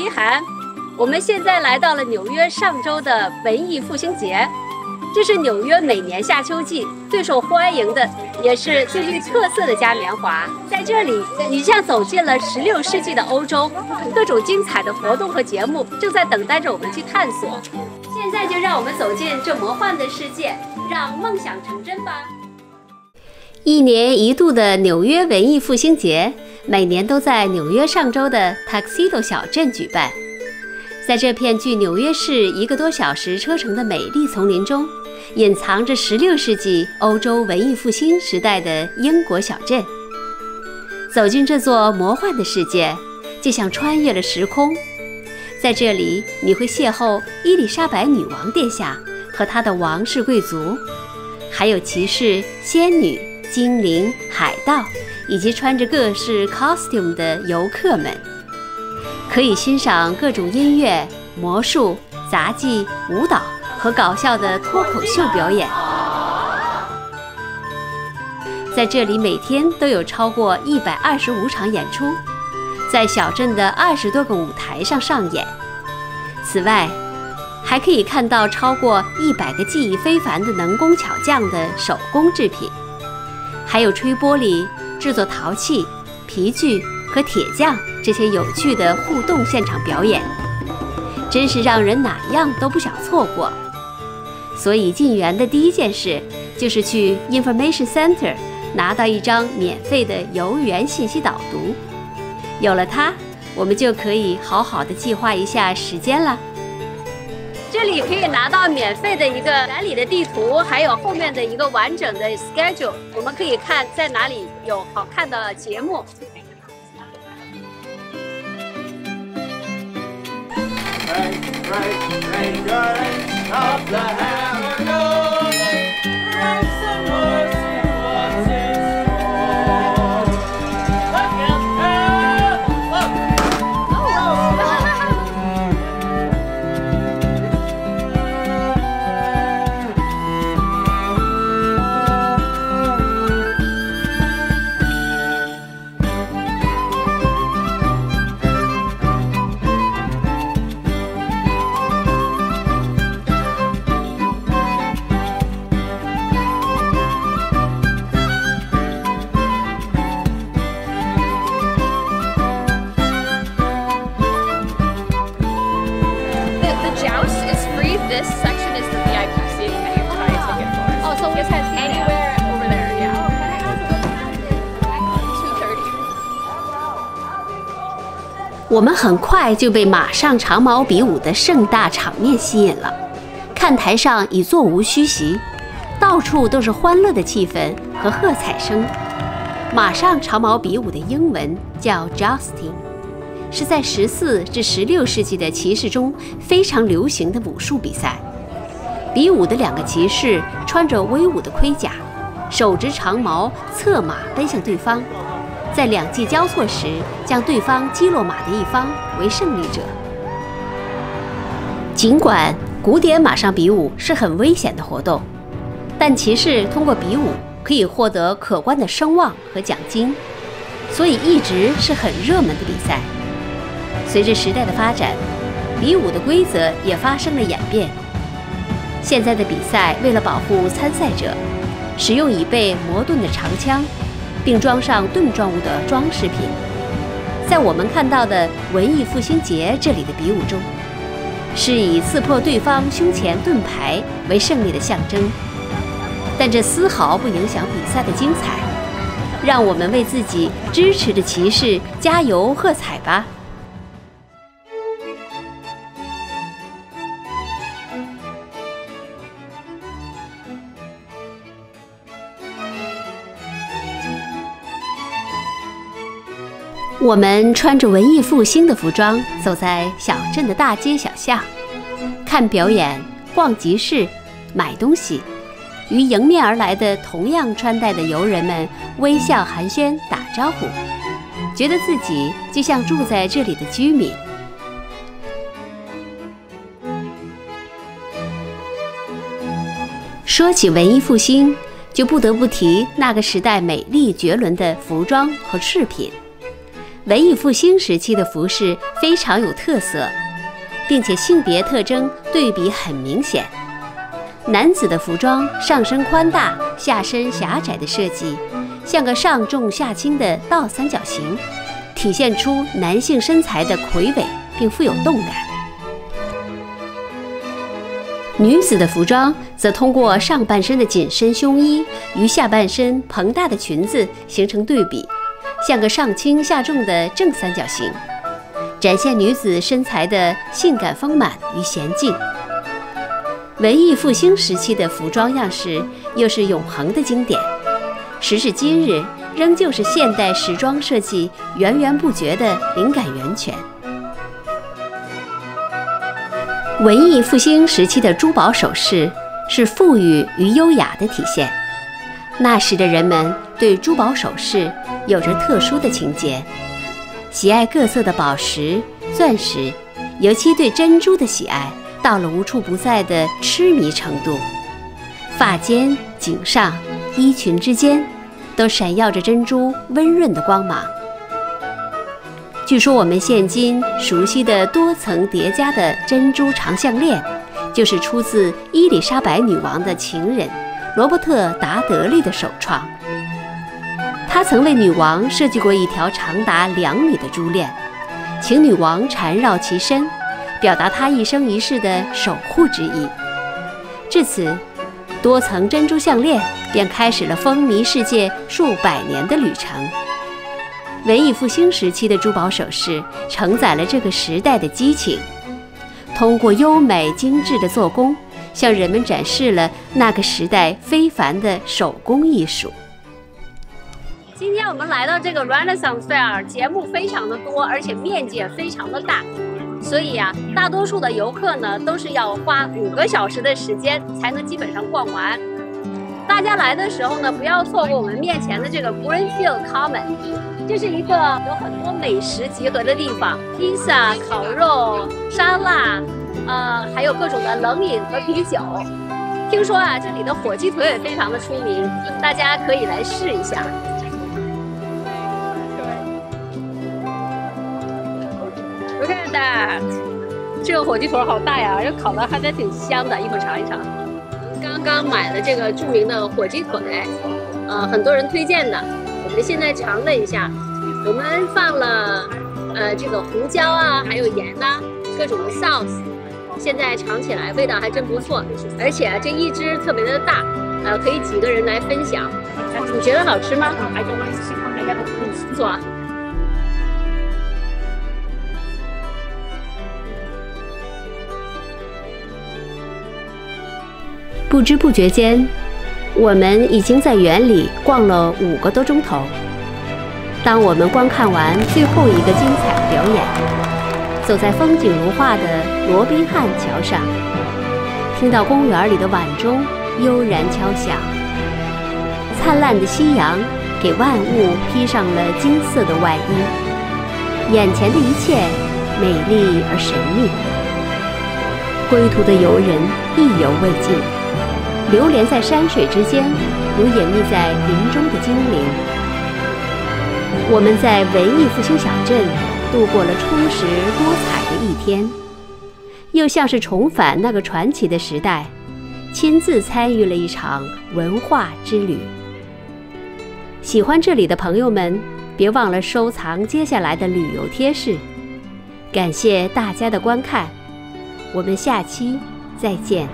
一涵，我们现在来到了纽约上周的文艺复兴节，这是纽约每年夏秋季最受欢迎的，也是最具特色的嘉年华。在这里，你像走进了16世纪的欧洲，各种精彩的活动和节目正在等待着我们去探索。现在就让我们走进这魔幻的世界，让梦想成真吧！一年一度的纽约文艺复兴节，每年都在纽约上周的 Tuxedo 小镇举办。在这片距纽约市1个多小时车程的美丽丛林中，隐藏着16世纪欧洲文艺复兴时代的英国小镇。走进这座魔幻的世界，就像穿越了时空。在这里，你会邂逅伊丽莎白女王殿下和她的王室贵族，还有骑士、仙女、精灵、海盗，以及穿着各式 costume 的游客们。可以欣赏各种音乐、魔术、杂技、舞蹈和搞笑的脱口秀表演。在这里每天都有超过125场演出，在小镇的20多个舞台上上演。此外，还可以看到超过100个技艺非凡的能工巧匠的手工制品，还有吹玻璃、制作陶器、皮具和铁匠这些有趣的互动现场表演，真是让人哪样都不想错过。所以进园的第一件事就是去 Information Center 拿到一张免费的游园信息导读。有了它，我们就可以好好的计划一下时间了。这里可以拿到免费的一个园里的地图，还有后面的一个完整的 schedule， 我们可以看在哪里有好看的节目。This section is the VIP seating that you buy a ticket for. Oh, so we can anywhere over there, yeah. 2:30. 我们很快就被马上长矛比武的盛大场面吸引了，看台上已座无虚席，到处都是欢乐的气氛和喝彩声。马上长矛比武的英文叫 jousting， 是在14至16世纪的骑士中非常流行的武术比赛。比武的2个骑士穿着威武的盔甲，手执长矛，策马奔向对方，在2骑交错时，将对方击落马的一方为胜利者。尽管古典马上比武是很危险的活动，但骑士通过比武可以获得可观的声望和奖金，所以一直是很热门的比赛。随着时代的发展，比武的规则也发生了演变。现在的比赛为了保护参赛者，使用已被磨钝的长枪，并装上盾状物的装饰品。在我们看到的文艺复兴节这里的比武中，是以刺破对方胸前盾牌为胜利的象征，但这丝毫不影响比赛的精彩。让我们为自己支持的骑士加油喝彩吧！我们穿着文艺复兴的服装，走在小镇的大街小巷，看表演、逛集市、买东西，与迎面而来的同样穿戴的游人们微笑寒暄打招呼，觉得自己就像住在这里的居民。说起文艺复兴，就不得不提那个时代美丽绝伦的服装和饰品。文艺复兴时期的服饰非常有特色，并且性别特征对比很明显。男子的服装上身宽大，下身狭窄的设计，像个上重下轻的倒三角形，体现出男性身材的魁伟并富有动感。女子的服装则通过上半身的紧身胸衣与下半身膨大的裙子形成对比，像个上轻下重的正三角形，展现女子身材的性感丰满与娴静。文艺复兴时期的服装样式又是永恒的经典，时至今日仍旧是现代时装设计源源不绝的灵感源泉。文艺复兴时期的珠宝首饰是富裕与优雅的体现，那时的人们对珠宝首饰有着特殊的情结，喜爱各色的宝石、钻石，尤其对珍珠的喜爱到了无处不在的痴迷程度。发间、颈上、衣裙之间都闪耀着珍珠温润的光芒。据说我们现今熟悉的多层叠加的珍珠长项链，就是出自伊丽莎白女王的情人罗伯特·达德利的首创。他曾为女王设计过一条长达2米的珠链，请女王缠绕其身，表达他一生一世的守护之意。至此，多层珍珠项链便开始了风靡世界数百年的旅程。文艺复兴时期的珠宝首饰承载了这个时代的激情，通过优美精致的做工，向人们展示了那个时代非凡的手工艺术。今天我们来到这个 Renaissance Fair， 节目非常的多，而且面积也非常的大，所以大多数的游客呢都是要花5个小时的时间才能基本上逛完。大家来的时候呢，不要错过我们面前的这个 Greenfield Common， 这是一个有很多美食集合的地方，披萨、烤肉、沙拉，还有各种的冷饮和啤酒。听说这里的火鸡腿也非常的出名，大家可以来试一下。Look at that， 这个火鸡腿好大呀，这烤的还挺香的，一会儿尝一尝。刚刚买了这个著名的火鸡腿，很多人推荐的，我们现在尝了一下，我们放了这个胡椒还有盐各种的 sauce， 现在尝起来味道还真不错，而且这一只特别的大，可以几个人来分享。你觉得好吃吗？不错。不知不觉间，我们已经在园里逛了5个多钟头。当我们观看完最后一个精彩的表演，走在风景如画的罗宾汉桥上，听到公园里的晚钟悠然敲响，灿烂的夕阳给万物披上了金色的外衣，眼前的一切美丽而神秘。归途的游人意犹未尽，流连在山水之间，如隐秘在林中的精灵。我们在文艺复兴小镇度过了充实多彩的一天，又像是重返那个传奇的时代，亲自参与了一场文化之旅。喜欢这里的朋友们，别忘了收藏接下来的旅游贴士。感谢大家的观看，我们下期再见。